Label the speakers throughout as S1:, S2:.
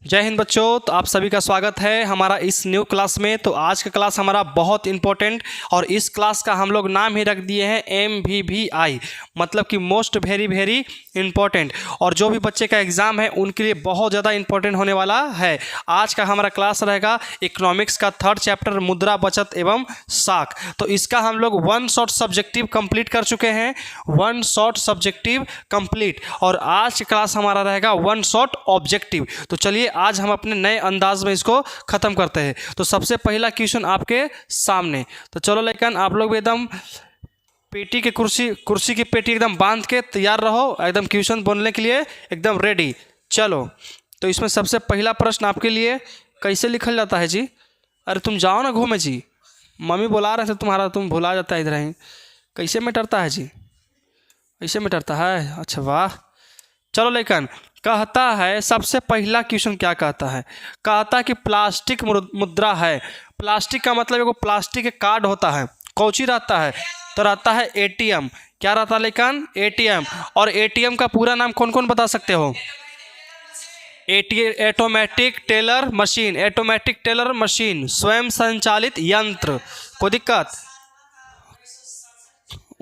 S1: जय हिंद बच्चों। तो आप सभी का स्वागत है हमारा इस न्यू क्लास में। तो आज का क्लास हमारा बहुत इंपॉर्टेंट और इस क्लास का हम लोग नाम ही रख दिए हैं MVVI, मतलब कि मोस्ट वेरी वेरी इंपॉर्टेंट। और जो भी बच्चे का एग्ज़ाम है उनके लिए बहुत ज़्यादा इंपॉर्टेंट होने वाला है। आज का हमारा क्लास रहेगा इकोनॉमिक्स का 3rd चैप्टर मुद्रा बचत एवं साख। तो इसका हम लोग 1 शॉर्ट सब्जेक्टिव कंप्लीट कर चुके हैं, 1 शॉर्ट सब्जेक्टिव कंप्लीट। और आज का क्लास हमारा रहेगा 1 शॉर्ट ऑब्जेक्टिव। तो चलिए आज हम अपने नए अंदाज में इसको ख़त्म करते हैं। तो सबसे पहला क्वेश्चन आपके सामने। तो चलो लेकिन आप लोग भी एकदम पेटी के कुर्सी की पेटी एकदम बांध के तैयार रहो, एकदम क्वेश्चन बोलने के लिए एकदम रेडी। चलो तो इसमें सबसे पहला प्रश्न आपके लिए कैसे लिखल जाता है जी? अरे तुम जाओ ना घूमे जी, मम्मी बुला रहे थे तुम्हारा, तुम भुला जाता है इधर ही। कैसे मिटरता है जी? ऐसे मिटरता है? अच्छा वाह। चलो लेकिन कहता है सबसे पहला क्वेश्चन क्या कहता है? कहता है कि प्लास्टिक मुद्रा है। प्लास्टिक का मतलब एगो प्लास्टिक के कार्ड होता है, कौची रहता है? तो रहता है ATM। क्या रहता है लेकिन? ATM। और ATM का पूरा नाम कौन कौन बता सकते हो? Automatic teller machine. Automatic teller machine, स्वयं संचालित यंत्र। कोई दिक्कत?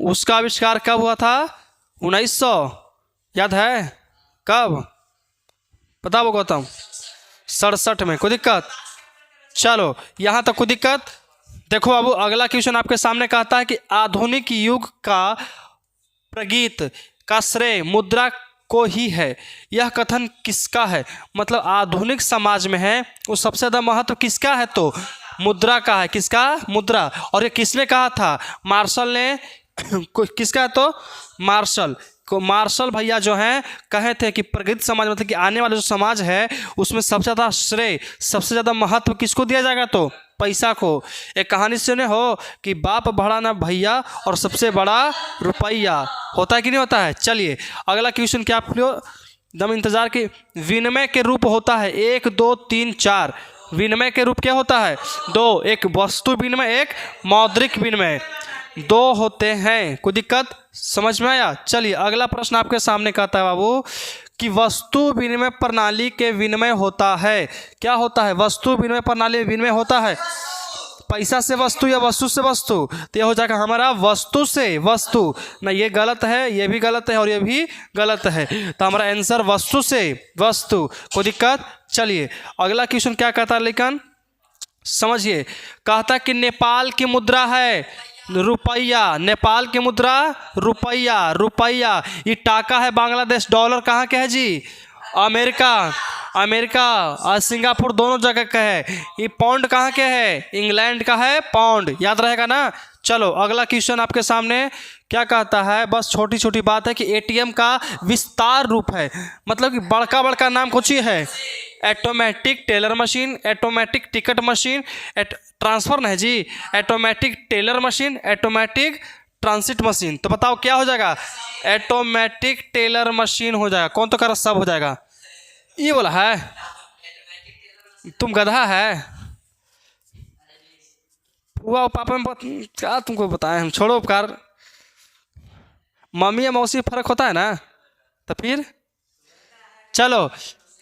S1: उसका आविष्कार कब हुआ था? 1900। याद है कब? पता वो गौतम? 67 में। कोई दिक्कत? चलो यहाँ तक कोई दिक्कत? देखो बाबू अगला क्वेश्चन आपके सामने कहता है कि आधुनिक युग का प्रगीत का श्रेय मुद्रा को ही है। यह कथन किसका है? मतलब आधुनिक समाज में है वो सबसे ज़्यादा महत्व किसका है? तो मुद्रा का है। किसका? मुद्रा। और ये किसने कहा था? मार्शल ने। किसका है? तो मार्शल को। मार्शल भैया जो हैं कहे थे कि प्रगत समाज मतलब कि आने वाला जो समाज है उसमें सबसे ज़्यादा श्रेय, सबसे ज़्यादा महत्व किसको दिया जाएगा? तो पैसा को। एक कहानी सुने हो कि बाप बड़ा ना भैया और सबसे बड़ा रुपया। होता है कि नहीं होता है? चलिए अगला क्वेश्चन क्या आप एकदम इंतजार की। विनिमय के रूप होता है 1 2 3 4। विनिमय के रूप क्या होता है? 2। एक वस्तु विनिमय, एक मौद्रिक विनिमय, 2 होते हैं। कोई दिक्कत? समझ में आया? चलिए अगला प्रश्न आपके सामने कहता है बाबू कि वस्तु विनिमय प्रणाली के विनिमय होता है। क्या होता है? वस्तु विनिमय प्रणाली विनिमय होता है पैसा से वस्तु या वस्तु से वस्तु। तो यह हो जाएगा हमारा वस्तु से वस्तु। ना ये गलत है, ये भी गलत है और ये भी गलत है। तो हमारा आंसर वस्तु से वस्तु। कोई दिक्कत? चलिए अगला क्वेश्चन क्या कहता है लेकिन समझिए। कहता है कि नेपाल की मुद्रा है रुपया। नेपाल की मुद्रा रुपया। रुपया। ये टाका है बांग्लादेश। डॉलर कहाँ के है जी? अमेरिका। अमेरिका और सिंगापुर दोनों जगह का है। ये पाउंड कहाँ के है? इंग्लैंड का है पाउंड। याद रहेगा ना? चलो अगला क्वेश्चन आपके सामने क्या कहता है? बस छोटी छोटी बात है कि ATM का विस्तार रूप है, मतलब कि बड़का बड़का नाम कुछ ही है। Automatic teller machine, automatic ticket machine, transfer नहीं जी, automatic teller machine, automatic transit machine. तो बताओ क्या हो जाएगा? ऑटोमेटिक टेलर मशीन हो जाएगा। कौन तो कर सब हो जाएगा? ये बोला है? तुम गधा है? हुआ पापा में क्या तुमको बताएं हम? छोड़ो उपकार। मम्मी या मौसी फर्क होता है ना? तो फिर चलो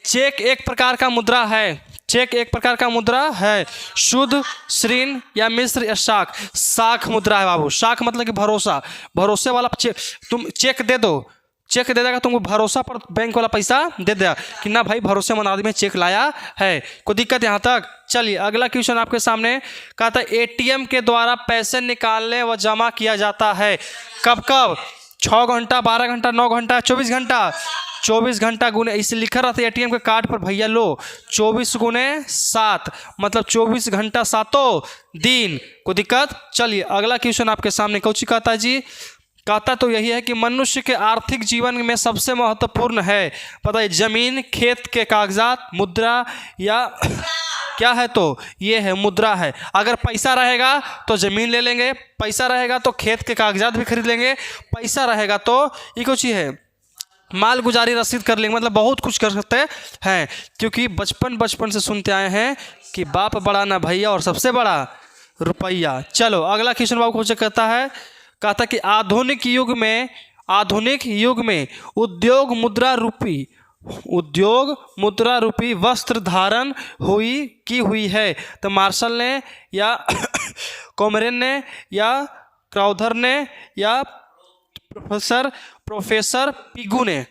S1: चेक एक प्रकार का मुद्रा है। चेक एक प्रकार का मुद्रा है। शुद्ध, ऋण या मिश्र या साख। साख मुद्रा है बाबू। साख मतलब कि भरोसा, भरोसे वाला चेक। तुम चेक दे दो, चेक दे देगा तुमको भरोसा पर, बैंक वाला पैसा दे देगा कि ना भाई भरोसेमंद आदमी चेक लाया है। कोई दिक्कत यहाँ तक? चलिए अगला क्वेश्चन आपके सामने कहता है ATM के द्वारा पैसे निकालने व जमा किया जाता है। कब कब? 6 घंटा, 12 घंटा, 9 घंटा, 24 घंटा। 24 घंटा गुने, इसे लिखा रहता है ATM के कार्ड पर भैया लो 24 गुने 7, मतलब 24 घंटा 7 दिन। कोई दिक्कत? चलिए अगला क्वेश्चन आपके सामने कौन सी कहता है जी? कहता तो यही है कि मनुष्य के आर्थिक जीवन में सबसे महत्वपूर्ण है, पता है, जमीन, खेत के कागजात, मुद्रा या क्या है? तो ये है मुद्रा है। अगर पैसा रहेगा तो ज़मीन ले लेंगे, पैसा रहेगा तो खेत के कागजात भी खरीद लेंगे, पैसा रहेगा तो ये कुछ ही है माल गुजारी रसीद कर लेंगे, मतलब बहुत कुछ कर सकते हैं। क्योंकि बचपन से सुनते आए हैं कि बाप बड़ा ना भैया और सबसे बड़ा रुपया। चलो अगला क्वेश्चन बाबू कुछ कहता है कि आधुनिक युग में उद्योग मुद्रा रूपी उद्योग मुद्रा रूपी वस्त्र धारण की हुई है। तो मार्शल ने या कोमरेन ने या क्राउथर ने या प्रोफेसर पिग्गू ने,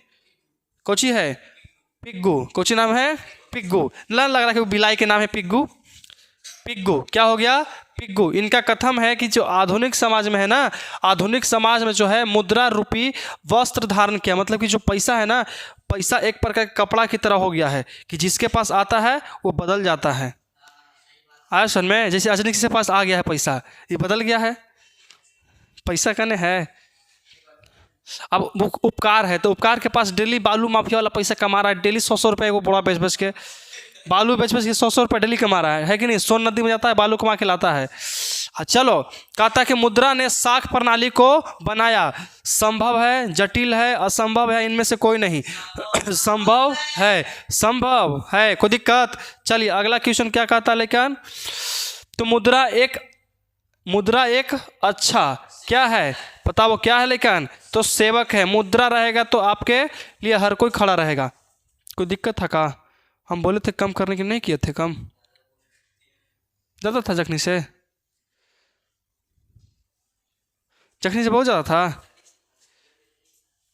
S1: कोची है पिग्गू, कोची नाम है पिग्गू, लग रहा है कि बिलाई के नाम है पिग्गू। पिग्गू क्या हो गया, पिग्गू। इनका कथन है कि जो आधुनिक समाज में है ना, आधुनिक समाज में जो है मुद्रा रूपी वस्त्र धारण किया, मतलब कि जो पैसा है ना, पैसा एक प्रकार का कपड़ा की तरह हो गया है कि जिसके पास आता है वो बदल जाता है। आया सुन में, जैसे अचानक किसी के पास आ गया है पैसा, ये बदल गया है, पैसा कहने है। अब वो उपकार है, तो उपकार के पास डेली बालू माफिया वाला पैसा कमा रहा है, डेली 100 रुपये वो बोरा बेच बेच के, बालू बेच बेच के 100 रुपये डेली कमा रहा है कि नहीं। सोन नदी में जाता है, बालू कमा के लाता है। चलो, कहता है कि मुद्रा ने साख प्रणाली को बनाया। संभव है, जटिल है, असंभव है, इनमें से कोई नहीं। संभव है, संभव है, कोई दिक्कत। चलिए अगला क्वेश्चन क्या कहता है, लेकिन तो मुद्रा एक अच्छा क्या है, पता वो क्या है, लेकिन तो सेवक है। मुद्रा रहेगा तो आपके लिए हर कोई खड़ा रहेगा। कोई दिक्कत था का? हम बोले थे कम करने के, नहीं किए थे कम, ज़्यादा था जखनी से, जखनी से बहुत ज़्यादा था,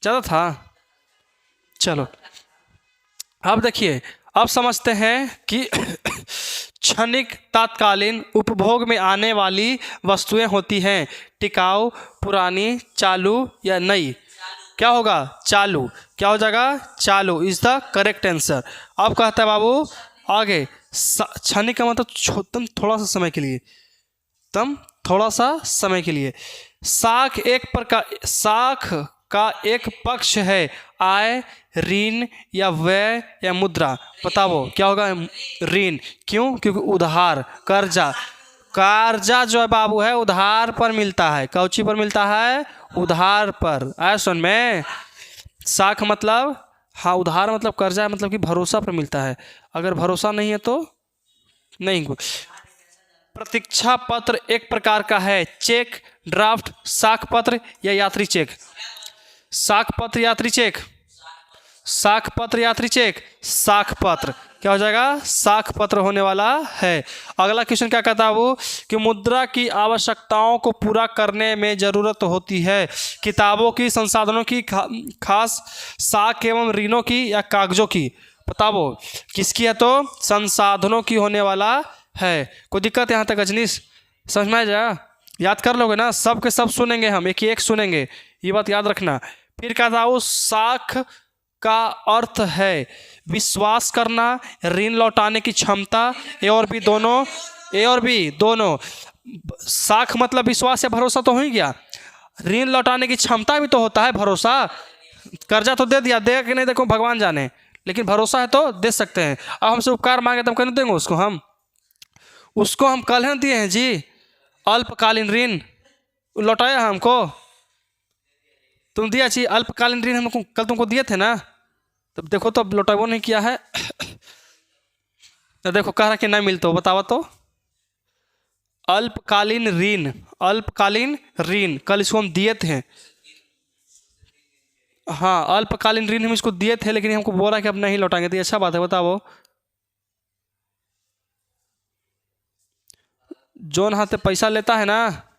S1: ज़्यादा था। चलो अब देखिए, अब समझते हैं कि क्षणिक तात्कालीन उपभोग में आने वाली वस्तुएं होती हैं, टिकाऊ, पुरानी, चालू या नई। क्या होगा, चालू। क्या हो जाएगा, चालू इज द करेक्ट आंसर। अब कहता है बाबू आगे, क्षणिक का मतलब तुम थोड़ा सा समय के लिए, तुम थोड़ा सा समय के लिए। साख का एक पक्ष है, आय, ऋण या व्यय या मुद्रा। बताओ क्या होगा, ऋण। क्यों, क्योंकि उधार, कर्जा जो है बाबू है उधार पर मिलता है। कौची पर मिलता है, उधार पर। आया सुन में, साख मतलब, हाँ उधार मतलब कर्जा मतलब कि भरोसा पर मिलता है, अगर भरोसा नहीं है तो नहीं। प्रतीक्षा पत्र एक प्रकार का है, चेक, ड्राफ्ट, साख पत्र या यात्री चेक। साख पत्र, यात्री चेक, साख पत्र, यात्री चेक, साख पत्र। क्या हो जाएगा, साख पत्र होने वाला है। अगला क्वेश्चन क्या कहता है वो, कि मुद्रा की आवश्यकताओं को पूरा करने में जरूरत होती है किताबों की, संसाधनों की, खास साख एवं ऋणों की या कागजों की। बताओ किसकी है, तो संसाधनों की होने वाला है। कोई दिक्कत यहाँ तक अजनीश, समझ में आ जाएगा, याद कर लोगे ना, सब के सब सुनेंगे हम, एक ही एक सुनेंगे, ये बात याद रखना। फिर कहता है वो, साख का अर्थ है विश्वास करना, ऋण लौटाने की क्षमता, ए और बी दोनों। साख मतलब विश्वास या भरोसा तो हो ही गया, ऋण लौटाने की क्षमता भी तो होता है भरोसा। कर्जा तो दे दिया, देगा कि नहीं देखो भगवान जाने, लेकिन भरोसा है तो दे सकते हैं। अब हमसे उपकार मांगे तो हम कहने देंगे उसको हम कल ही दिए हैं जी, अल्पकालीन ऋण लौटाया हमको, तुम दिया चाहिए अल्पकालीन ऋण, हमको कल तुमको दिए थे ना, तब देखो तो अब लौटा वो नहीं किया है। तो देखो कह रहा कि नहीं मिलता, बतावा तो। अल्पकालीन ऋण कल इसको हम दिए थे, हाँ अल्पकालीन ऋण हम इसको दिए थे, लेकिन हमको बोला कि अब नहीं लौटाएंगे। तो अच्छा बात है, बताओ। जोन हाथ पैसा लेता है ना,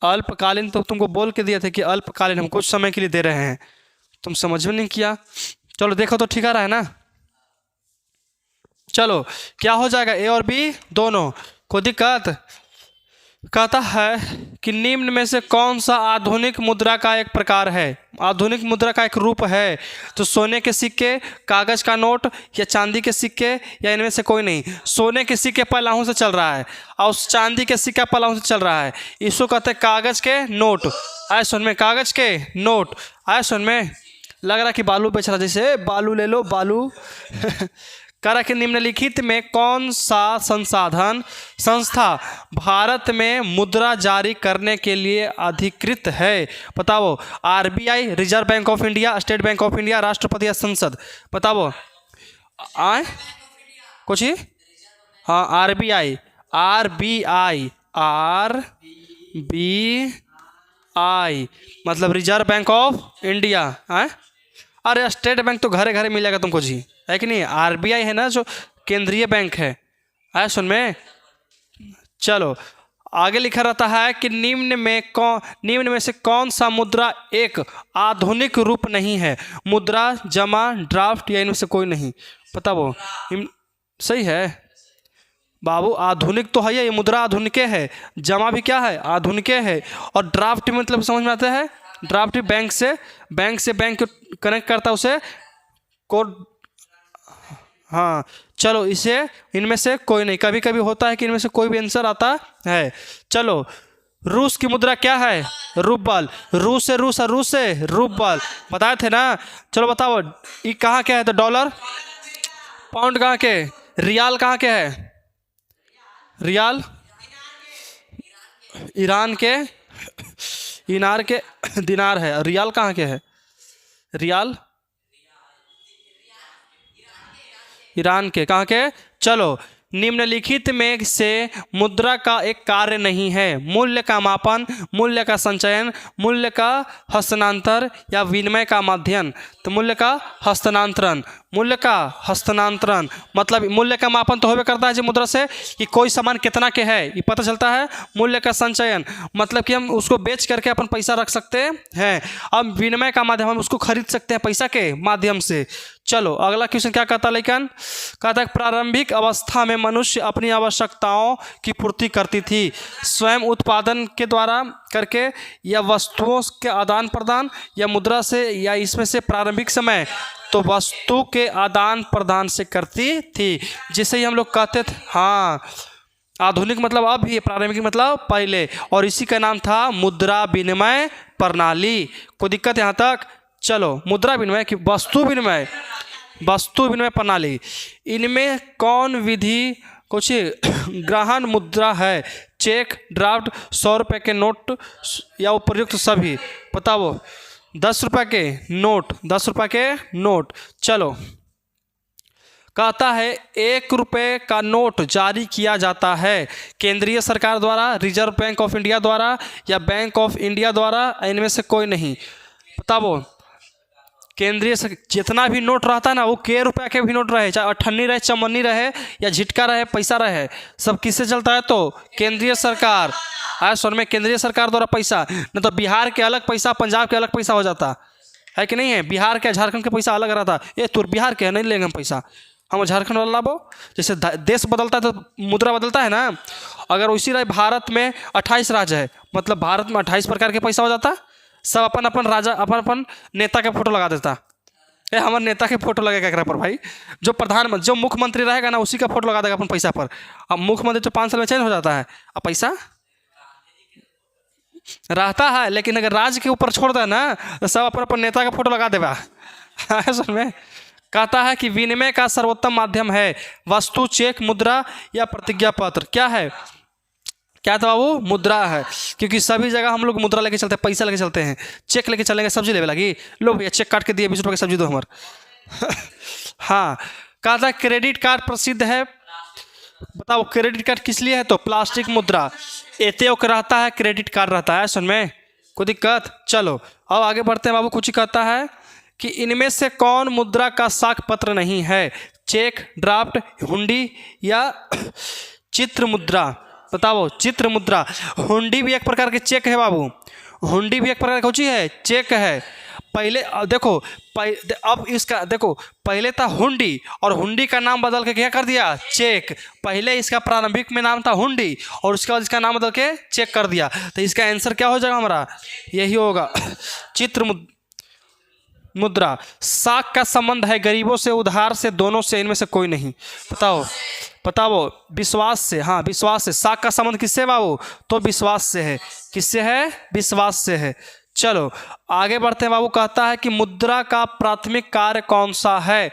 S1: अल्पकालीन तो तुमको बोल के दिए थे कि अल्पकालीन हम कुछ समय के लिए दे रहे हैं, तुम समझ में नहीं किया। चलो देखो तो ठीक आ रहा है ना। चलो क्या हो जाएगा, ए और बी दोनों। कोई दिक्कत। कहता है कि निम्न में से कौन सा आधुनिक मुद्रा का एक प्रकार है, आधुनिक मुद्रा का एक रूप है। तो सोने के सिक्के, कागज का नोट या चांदी के सिक्के या इनमें से कोई नहीं। सोने के सिक्के पहलाहों से चल रहा है और चांदी के सिक्का पहलाहों से चल रहा है, इसको कहते हैं कागज के नोट। आए सुन में, कागज के नोट। आए सुन में, लग रहा कि बालू बेच रहा, जैसे बालू ले लो बालू। कह रहा कि निम्नलिखित में कौन सा संस्था भारत में मुद्रा जारी करने के लिए अधिकृत है। बताओ, RBI, reserve bank of India, state bank of India, राष्ट्रपति या संसद। बताओ आए कुछ ही, हाँ आरबीआई, RBI, RBI मतलब रिजर्व बैंक ऑफ इंडिया है। अरे स्टेट बैंक तो घरे घरे मिलेगा तुमको जी, है कि नहीं। RBI है ना जो केंद्रीय बैंक है सुन में। चलो आगे लिखा रहता है कि निम्न में से कौन सा मुद्रा एक आधुनिक रूप नहीं है। मुद्रा, जमा, ड्राफ्ट या इनमें से कोई नहीं। पता वो सही है बाबू। आधुनिक तो है ये मुद्रा आधुनिक है, जमा भी क्या है आधुनिक है, और ड्राफ्ट मतलब समझ में आता है ड्राफ्ट बैंक से बैंक कनेक्ट करता है उसे कोड। हाँ चलो इसे इनमें से कोई नहीं। कभी कभी होता है कि इनमें से कोई भी आंसर आता है। चलो रूस की मुद्रा क्या है रूबल। रूस से रूबल बताए थे ना। चलो बताओ ये कहाँ के है तो डॉलर। पाउंड कहाँ के, रियाल कहाँ के है, रियाल ईरान के, इनार के दिनार है। रियाल कहाँ के है, रियाल ईरान के, कहाँ के। चलो निम्नलिखित में से मुद्रा का एक कार्य नहीं है। मूल्य का मापन, मूल्य का संचयन, मूल्य का हस्तांतरण या विनिमय का माध्यम। तो मूल्य का हस्तांतरण, मूल्य का हस्तांतरण मतलब मूल्य का मापन तो होबे करता है जी मुद्रा से कि कोई सामान कितना के है ये पता चलता है। मूल्य का संचयन मतलब कि हम उसको बेच करके अपन पैसा रख सकते हैं। अब विनिमय का माध्यम हम उसको खरीद सकते हैं पैसा के माध्यम से। चलो अगला क्वेश्चन क्या कहता है लेकिन, कहता है प्रारंभिक अवस्था में मनुष्य अपनी आवश्यकताओं की पूर्ति करती थी स्वयं उत्पादन के द्वारा करके या वस्तुओं के आदान प्रदान या मुद्रा से, या इसमें से प्रारंभिक समय तो वस्तु के आदान प्रदान से करती थी, जिसे ही हम लोग कहते थे। हाँ आधुनिक मतलब अब ही, प्रारंभिक मतलब पहले, और इसी का नाम था मुद्रा विनिमय प्रणाली। कोई दिक्कत यहाँ तक। चलो मुद्रा विनिमय की वस्तु विनिमय प्रणाली, इनमें कौन विधि कुछ ग्रहण मुद्रा है। चेक, ड्राफ्ट, 100 रुपये के नोट या उपयुक्त सभी। बताओ 10 रुपये के नोट, 10 रुपये के नोट। चलो कहता है 1 रुपये का नोट जारी किया जाता है केंद्रीय सरकार द्वारा, रिजर्व बैंक ऑफ इंडिया द्वारा या बैंक ऑफ इंडिया द्वारा, इनमें से कोई नहीं। बताओ केंद्रीय जितना भी नोट रहता है ना वो के रुपया के भी नोट रहे, चाहे अठन्नी रहे, चमन्नी रहे या झिटका रहे, पैसा रहे, सब किससे चलता है तो केंद्रीय सरकार। सुन में केंद्रीय सरकार द्वारा पैसा, नहीं तो बिहार के अलग पैसा, पंजाब के अलग पैसा हो जाता है कि नहीं है। बिहार के झारखंड के पैसा अलग रहता। ये तो बिहार के नहीं लेंगे हम पैसा, हम झारखंड वाला लाभो। जैसे देश बदलता है तो मुद्रा बदलता है ना। अगर उसी रहे भारत में 28 राज्य है, मतलब भारत में 28 प्रकार के पैसा हो जाता। सब अपन अपन राजा अपन नेता के फोटो लगा देता। हमारे नेता के फोटो लगेगा एकरा पर भाई। जो मुख्यमंत्री रहेगा ना उसी का फोटो लगा देगा अपन पैसा पर। अब मुख्यमंत्री तो 5 साल में चेंज हो जाता है, अब पैसा रहता है, लेकिन अगर राज्य के ऊपर छोड़ दे ना तो सब अपन अपन नेता का फोटो लगा देगा। सुन में कहता है कि विनिमय का सर्वोत्तम माध्यम है वस्तु, चेक, मुद्रा या प्रतिज्ञा पत्र। क्या है, क्या था बाबू, मुद्रा है। क्योंकि सभी जगह हम लोग मुद्रा लेके चलते हैं, पैसा लेके चलते हैं। चेक लेके चलेंगे सब्जी लेवे लगी, लो भैया चेक काट के दिए 20 रुपये की सब्जी दो हमारे। हाँ कहता है क्रेडिट कार्ड प्रसिद्ध है। बताओ क्रेडिट कार्ड किस लिए है तो प्लास्टिक मुद्रा एते रहता है, क्रेडिट कार्ड रहता है। सुन में कोई दिक्कत। चलो अब आगे बढ़ते हैं बाबू। कुछ ही कहता है कि इनमें से कौन मुद्रा का साख पत्र नहीं है। चेक, ड्राफ्ट, हुंडी या चित्र मुद्रा। बताओ चित्र मुद्रा। हुंडी भी एक प्रकार के चेक है बाबू, हुंडी भी एक प्रकार का है, चेक है। पहले देखो अब इसका देखो, पहले था हुंडी और हुंडी का नाम बदल के क्या कर दिया चेक। पहले इसका प्रारंभिक में नाम था हुंडी और उसके बाद इसका नाम बदल के चेक कर दिया। तो इसका आंसर क्या हो जाएगा हमारा, यही होगा चित्र मुद्रा। साख का संबंध है गरीबों से, उधार से, दोनों से, इनमें से कोई नहीं। बताओ विश्वास से। हाँ विश्वास से। साख का संबंध किससे बाबू तो विश्वास से है। किससे है, विश्वास से है। चलो आगे बढ़ते हैं बाबू। कहता है कि मुद्रा का प्राथमिक कार्य कौन सा है।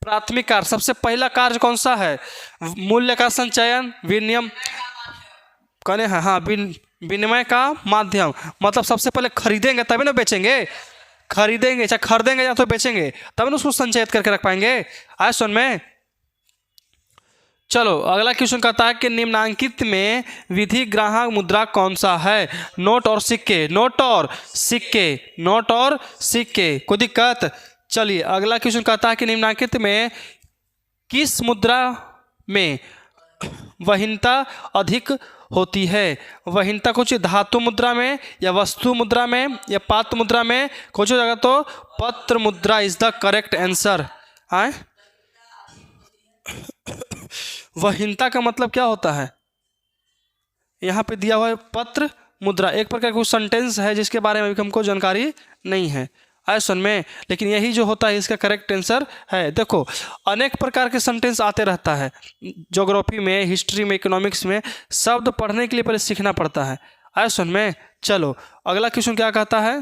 S1: प्राथमिक कार्य सबसे पहला कार्य कौन सा है, मूल्य का संचयन, विनिमय करें। हाँ विनिमय का माध्यम मतलब सबसे पहले खरीदेंगे तभी ना बेचेंगे, खरीदेंगे चाहे खरीदेंगे या तो बेचेंगे तब ना उसको संचयित करके रख पाएंगे। आज सुन में चलो अगला क्वेश्चन कहता है कि निम्नांकित में विधि ग्राहक मुद्रा कौन सा है? नोट और सिक्के, नोट और सिक्के, नोट और सिक्के, कोई दिक्कत? चलिए अगला क्वेश्चन कहता है कि निम्नांकित में किस मुद्रा में वहीनता अधिक होती है? वहीनता कुछ धातु मुद्रा में या वस्तु मुद्रा में या पात्र मुद्रा में? कुछ हो जाएगा तो पत्र मुद्रा इज द करेक्ट आंसर। आए वहीनता का मतलब क्या होता है? यहाँ पे दिया हुआ है पत्र मुद्रा, एक प्रकार का कुछ सेंटेंस है जिसके बारे में अभी हमको जानकारी नहीं है आयसन में, लेकिन यही जो होता है इसका करेक्ट आंसर है। देखो अनेक प्रकार के सेंटेंस आते रहता है ज्योग्राफी में, हिस्ट्री में, इकोनॉमिक्स में, शब्द पढ़ने के लिए पहले सीखना पड़ता है आयसन में। चलो अगला क्वेश्चन क्या कहता है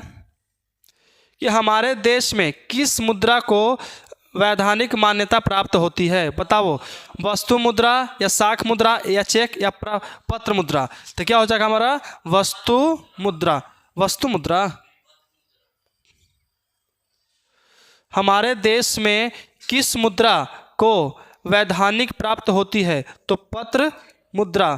S1: कि हमारे देश में किस मुद्रा को वैधानिक मान्यता प्राप्त होती है? बताओ, वस्तु मुद्रा या शाख मुद्रा या चेक या पत्र मुद्रा? तो क्या हो जाएगा हमारा वस्तु मुद्रा। वस्तु मुद्रा हमारे देश में किस मुद्रा को वैधानिक प्राप्त होती है? तो पत्र मुद्रा।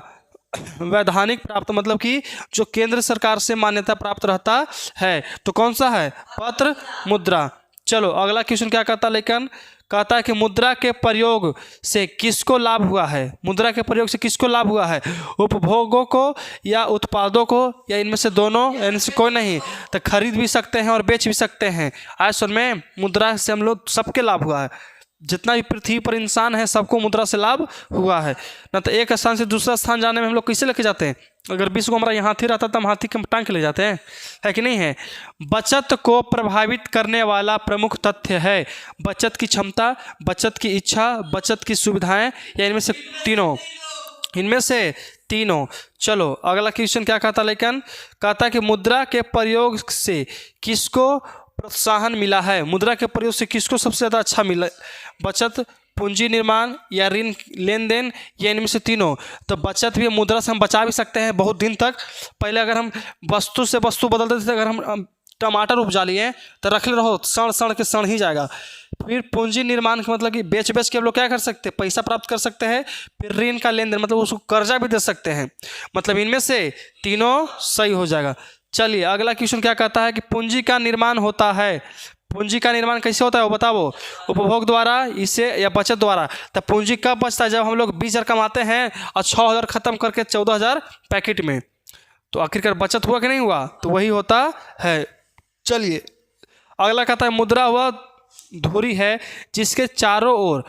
S1: वैधानिक प्राप्त मतलब कि जो केंद्र सरकार से मान्यता प्राप्त रहता है, तो कौन सा है? पत्र मुद्रा। चलो अगला क्वेश्चन क्या कहता है, लेकिन कहता है कि मुद्रा के प्रयोग से किसको लाभ हुआ है? मुद्रा के प्रयोग से किसको लाभ हुआ है? उपभोगों को या उत्पादों को या इनमें से दोनों? इनमें से कोई नहीं, तो खरीद भी सकते हैं और बेच भी सकते हैं। आज सुन में मुद्रा से हम लोग सबके लाभ हुआ है, जितना भी पृथ्वी पर इंसान है सबको मुद्रा से लाभ हुआ है ना। तो एक स्थान से दूसरा स्थान जाने में हम लोग कैसे लेके जाते हैं? अगर 20 को हमारा यहाँ हाथी रहता तो हम हाथी के टांग के ले जाते हैं, है कि नहीं है? बचत को प्रभावित करने वाला प्रमुख तथ्य है बचत की क्षमता, बचत की इच्छा, बचत की सुविधाएं या इनमें से तीनों? इनमें से तीनों। चलो अगला क्वेश्चन क्या कहता, लेकिन कहता है कि मुद्रा के प्रयोग से किसको प्रोत्साहन मिला है? मुद्रा के प्रयोग से किसको सबसे ज़्यादा अच्छा मिला? बचत, पूंजी निर्माण या ऋण लेन देन या इनमें से तीनों? तो बचत भी मुद्रा से हम बचा भी सकते हैं बहुत दिन तक। पहले अगर हम वस्तु से वस्तु बदलते थे, अगर हम टमाटर उपजा लिए तो रख ले रहो, सड़ सड़ के सड़ ही जाएगा। फिर पूंजी निर्माण का मतलब कि बेच बेच के हम लोग क्या कर सकते हैं? पैसा प्राप्त कर सकते हैं। फिर ऋण का लेन देन मतलब उसको कर्जा भी दे सकते हैं। मतलब इनमें से तीनों सही हो जाएगा। चलिए अगला क्वेश्चन क्या कहता है कि पूंजी का निर्माण होता है। पूंजी का निर्माण कैसे होता है वो बताओ? उपभोग द्वारा, इसे या बचत द्वारा? तो पूंजी कब बचता है? जब हम लोग 20,000 कमाते हैं और 6,000 खत्म करके 14,000 पैकेट में, तो आखिरकार बचत हुआ कि नहीं हुआ? तो वही होता है। चलिए अगला कहता है मुद्रा हुआ धुरी है जिसके चारों ओर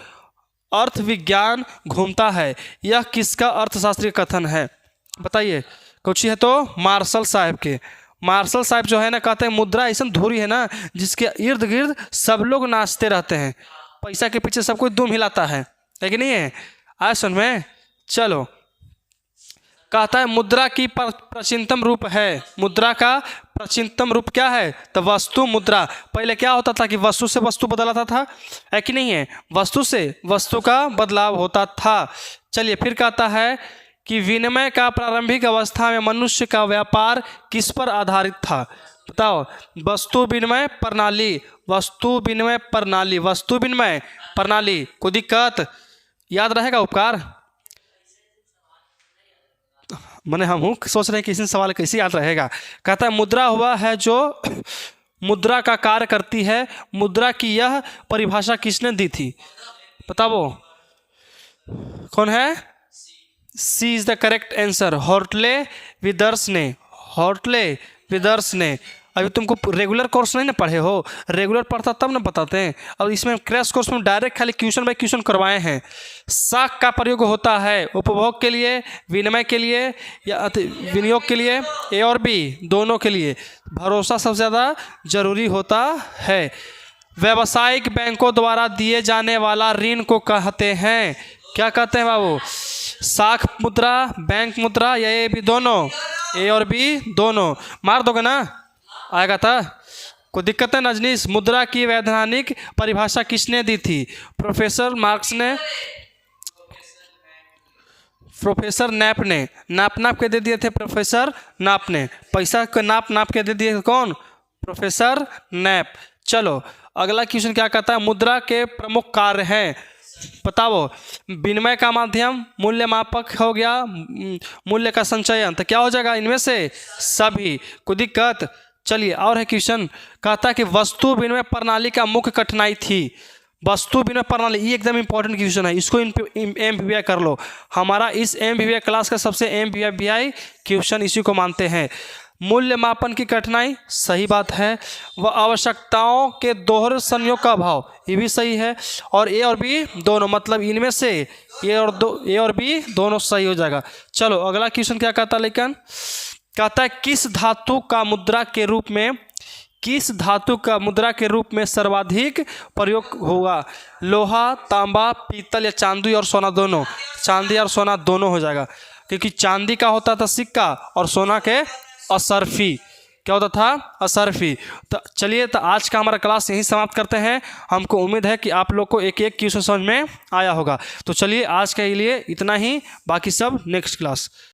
S1: अर्थ विज्ञान घूमता है, यह किसका अर्थशास्त्रीय कथन है? बताइए। कुछ है तो मार्शल साहब के। मार्शल साहब जो है ना, कहते हैं मुद्रा ऐसा धुरी है ना जिसके इर्द गिर्द सब लोग नाचते रहते हैं, पैसा के पीछे सब कोई दुम हिलाता है कि नहीं है? आज सुन में। चलो कहता है मुद्रा की प्राचीनतम रूप है। मुद्रा का प्राचीनतम रूप क्या है? तो वस्तु मुद्रा। पहले क्या होता था कि वस्तु से वस्तु बदलाता था, है कि नहीं है? वस्तु से वस्तु का बदलाव होता था। चलिए फिर कहता है कि विनिमय का प्रारंभिक अवस्था में मनुष्य का व्यापार किस पर आधारित था? बताओ। वस्तु विनिमय प्रणाली, वस्तु विनिमय प्रणाली, वस्तु विनिमय प्रणाली। कोई दिक्कत? याद रहेगा उपकार? मैंने हम सोच रहे हैं कि इसी सवाल कैसे याद रहेगा। कहता है मुद्रा हुआ है जो मुद्रा का कार्य करती है। मुद्रा की यह परिभाषा किसने दी थी? बताओ कौन है? C is the correct answer, Hartley Withers ने। हॉर्टले विदर्स ने। अभी तुमको रेगुलर कोर्स नहीं ना पढ़े हो, रेगुलर पढ़ता तब ना बताते हैं। अब इसमें क्रैश कोर्स में डायरेक्ट खाली क्वेश्चन बाय क्वेश्चन करवाए हैं। शाख का प्रयोग होता है उपभोग के लिए, विनिमय के लिए या विनियोग के लिए, ए और बी दोनों के लिए। भरोसा सबसे ज़्यादा जरूरी होता है। व्यावसायिक बैंकों द्वारा दिए जाने वाला ऋण को कहते हैं, क्या कहते हैं बाबू? शाख मुद्रा, बैंक मुद्रा या ए बी दोनों? ए और बी दोनों। मार दोगे ना? आएगा था? कोई दिक्कत है नजनीश? मुद्रा की वैधानिक परिभाषा किसने दी थी? प्रोफेसर मार्क्स ने, प्रोफेसर नैप ने। नाप के दे दिए थे प्रोफेसर नाप ने। पैसा को नाप के दे दिए कौन? Professor nap. चलो अगला क्वेश्चन क्या कहता है? मुद्रा के प्रमुख कार्य हैं। बताओ, विनिमय का माध्यम, मूल्य मापक हो गया, मूल्य का संचयन, तो क्या हो जाएगा इनमें से सभी। कोई दिक्कत? चलिए और है क्वेश्चन, कहता है कि वस्तु विनिमय प्रणाली का मुख्य कठिनाई थी। वस्तु विनिमय प्रणाली, ये एकदम इंपॉर्टेंट क्वेश्चन है, इसको एमवीआई कर लो। हमारा इस एमवीआई क्लास का सबसे एमवीआई क्वेश्चन इसी को मानते हैं। मूल्य मापन की कठिनाई, सही बात है। वह आवश्यकताओं के दोहरे संयोग का अभाव, ये भी सही है। और ए और बी दोनों, मतलब इनमें से ए और बी दोनों सही हो जाएगा। चलो अगला क्वेश्चन क्या कहता है, लेकिन कहता है किस धातु का मुद्रा के रूप में, किस धातु का मुद्रा के रूप में सर्वाधिक प्रयोग होगा? लोहा, तांबा, पीतल या चांदी और सोना दोनों? चांदी और सोना दोनों हो जाएगा, क्योंकि चांदी का होता था सिक्का और सोना के असरफी। क्या होता था? असरफी। तो चलिए, तो आज का हमारा क्लास यहीं समाप्त करते हैं। हमको उम्मीद है कि आप लोग को एक एक क्वेश्चन समझ में आया होगा। तो चलिए आज के लिए इतना ही, बाकी सब नेक्स्ट क्लास।